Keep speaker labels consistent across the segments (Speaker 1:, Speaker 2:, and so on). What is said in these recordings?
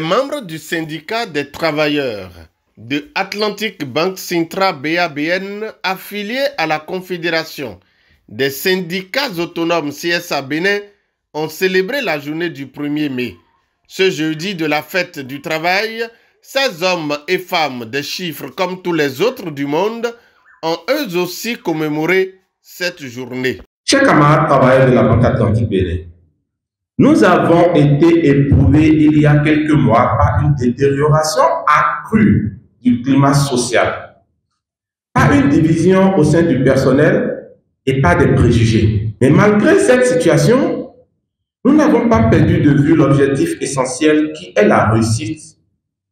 Speaker 1: membres du syndicat des travailleurs de Atlantic Bank Sintra BABN affiliés à la Confédération des syndicats autonomes CSA Bénin ont célébré la journée du 1er mai. Ce jeudi de la fête du travail, ces hommes et femmes des chiffres comme tous les autres du monde ont eux aussi commémoré cette journée.
Speaker 2: Chers camarades travailleurs de la Banque Atlantique Bénin, nous avons été éprouvés il y a quelques mois par une détérioration accrue du climat social, par une division au sein du personnel et pas des préjugés. Mais malgré cette situation, nous n'avons pas perdu de vue l'objectif essentiel qui est la réussite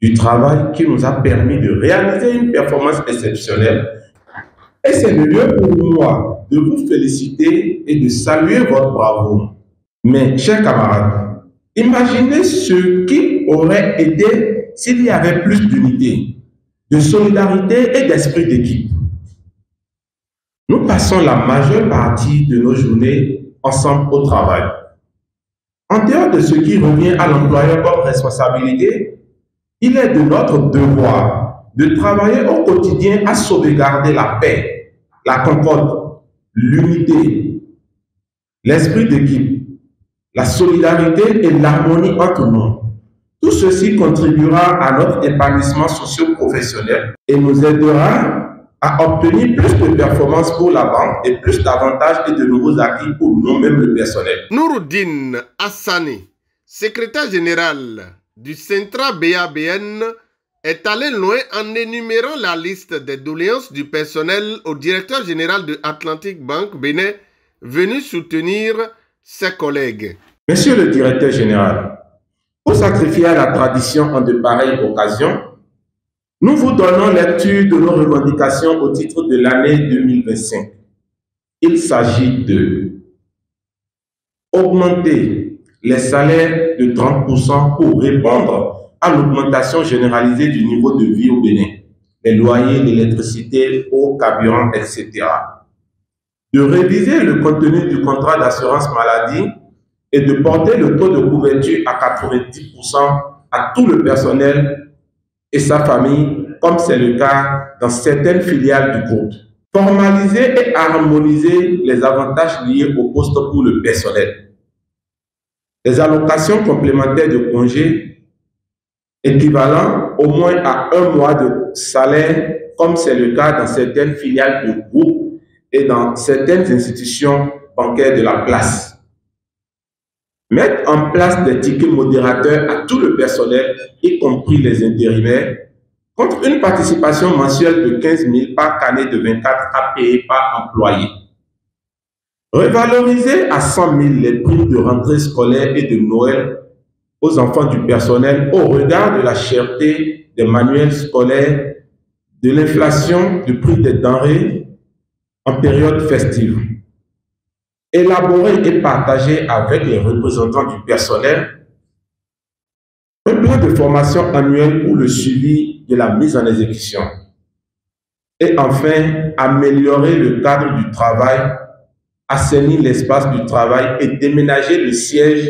Speaker 2: du travail qui nous a permis de réaliser une performance exceptionnelle. Et c'est le lieu pour moi de vous féliciter et de saluer votre bravoure. Mais, chers camarades, imaginez ce qui aurait été s'il y avait plus d'unité, de solidarité et d'esprit d'équipe. Nous passons la majeure partie de nos journées ensemble au travail. En dehors de ce qui revient à l'employeur comme responsabilité, il est de notre devoir de travailler au quotidien à sauvegarder la paix, la concorde, l'unité, l'esprit d'équipe, la solidarité et l'harmonie entre nous. Tout ceci contribuera à notre épanouissement socio-professionnel et nous aidera à obtenir plus de performances pour la banque et plus d'avantages et de nouveaux acquis pour nous-mêmes le personnel.
Speaker 1: Nouroudine Hassani, secrétaire général du Sintra BABN, est allé loin en énumérant la liste des doléances du personnel au directeur général de Atlantic Bank Bénin, venu soutenir ses collègues.
Speaker 2: Monsieur le directeur général, pour sacrifier à la tradition en de pareilles occasions, nous vous donnons lecture de nos revendications au titre de l'année 2025. Il s'agit de augmenter les salaires de 30% pour répondre à l'augmentation généralisée du niveau de vie au Bénin, les loyers, l'électricité, eau, carburant, etc. De réviser le contenu du contrat d'assurance maladie et de porter le taux de couverture à 90% à tout le personnel et sa famille, comme c'est le cas dans certaines filiales du groupe. Formaliser et harmoniser les avantages liés au poste pour le personnel. Les allocations complémentaires de congés équivalent au moins à 1 mois de salaire, comme c'est le cas dans certaines filiales du groupe et dans certaines institutions bancaires de la place. Mettre en place des tickets modérateurs à tout le personnel, y compris les intérimaires, contre une participation mensuelle de 15 000 par année de 24 à payer par employé. Revaloriser à 100 000 les primes de rentrée scolaire et de Noël aux enfants du personnel au regard de la cherté des manuels scolaires, de l'inflation du prix des denrées en période festive. Élaborer et partager avec les représentants du personnel un plan de formation annuel pour le suivi de la mise en exécution. Et enfin, améliorer le cadre du travail, assainir l'espace du travail et déménager le siège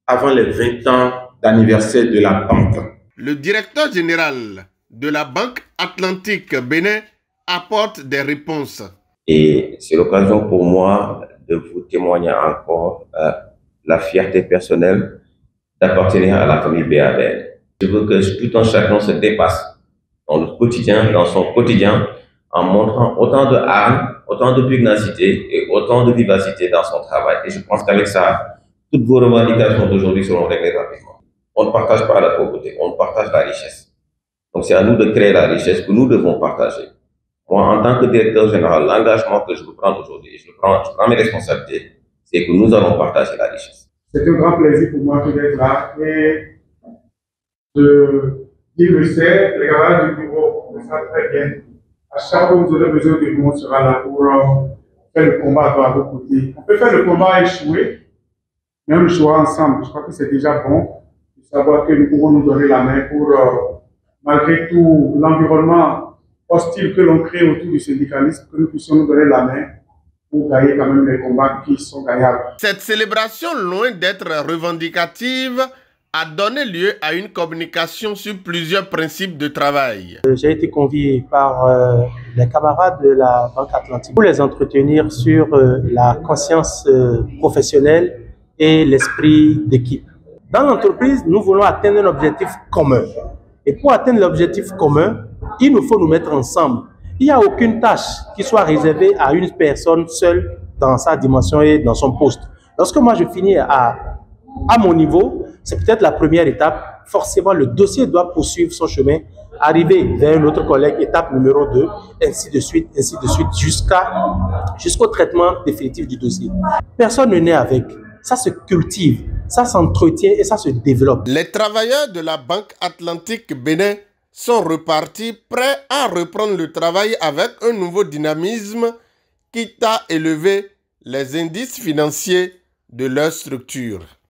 Speaker 2: avant les 20 ans d'anniversaire de la banque.
Speaker 1: Le directeur général de la Banque Atlantique Bénin apporte des réponses.
Speaker 3: Et c'est l'occasion pour moi de vous témoigner encore la fierté personnelle d'appartenir à la famille BABN. Je veux que tout un chacun se dépasse dans le quotidien, dans son quotidien, en montrant autant de âme, autant de pugnacité et autant de vivacité dans son travail. Et je pense qu'avec ça, toutes vos revendications d'aujourd'hui seront réglées rapidement. On ne partage pas la pauvreté, on partage la richesse. Donc c'est à nous de créer la richesse que nous devons partager. Moi, en tant que directeur général, l'engagement que je veux prendre aujourd'hui, je prends mes responsabilités, c'est que nous allons partager la richesse.
Speaker 4: C'est un grand plaisir pour moi d'être là et il le sait, les camarades du bureau le savent très bien. À chaque fois que vous aurez besoin de nous, on sera là pour faire le combat à vos côtés. On peut faire le combat échouer, mais on le jouera ensemble. Je crois que c'est déjà bon de savoir que nous pouvons nous donner la main pour, malgré tout l'environnement hostile que l'on crée autour du syndicalisme, que nous puissions nous donner la main pour gagner quand même les combats qui sont gagnables.
Speaker 1: Cette célébration, loin d'être revendicative, a donné lieu à une communication sur plusieurs principes de travail.
Speaker 5: J'ai été convié par les camarades de la Banque Atlantique pour les entretenir sur la conscience professionnelle et l'esprit d'équipe. Dans l'entreprise, nous voulons atteindre un objectif commun. Et pour atteindre l'objectif commun, il nous faut nous mettre ensemble. Il n'y a aucune tâche qui soit réservée à une personne seule dans sa dimension et dans son poste. Lorsque moi je finis à mon niveau, c'est peut-être la première étape. Forcément, le dossier doit poursuivre son chemin, arriver vers un autre collègue, étape numéro 2, ainsi de suite, jusqu'au traitement définitif du dossier. Personne ne naît avec. Ça se cultive, ça s'entretient et ça se développe.
Speaker 1: Les travailleurs de la Banque Atlantique Bénin sont repartis prêts à reprendre le travail avec un nouveau dynamisme quitte à élever les indices financiers de leur structure.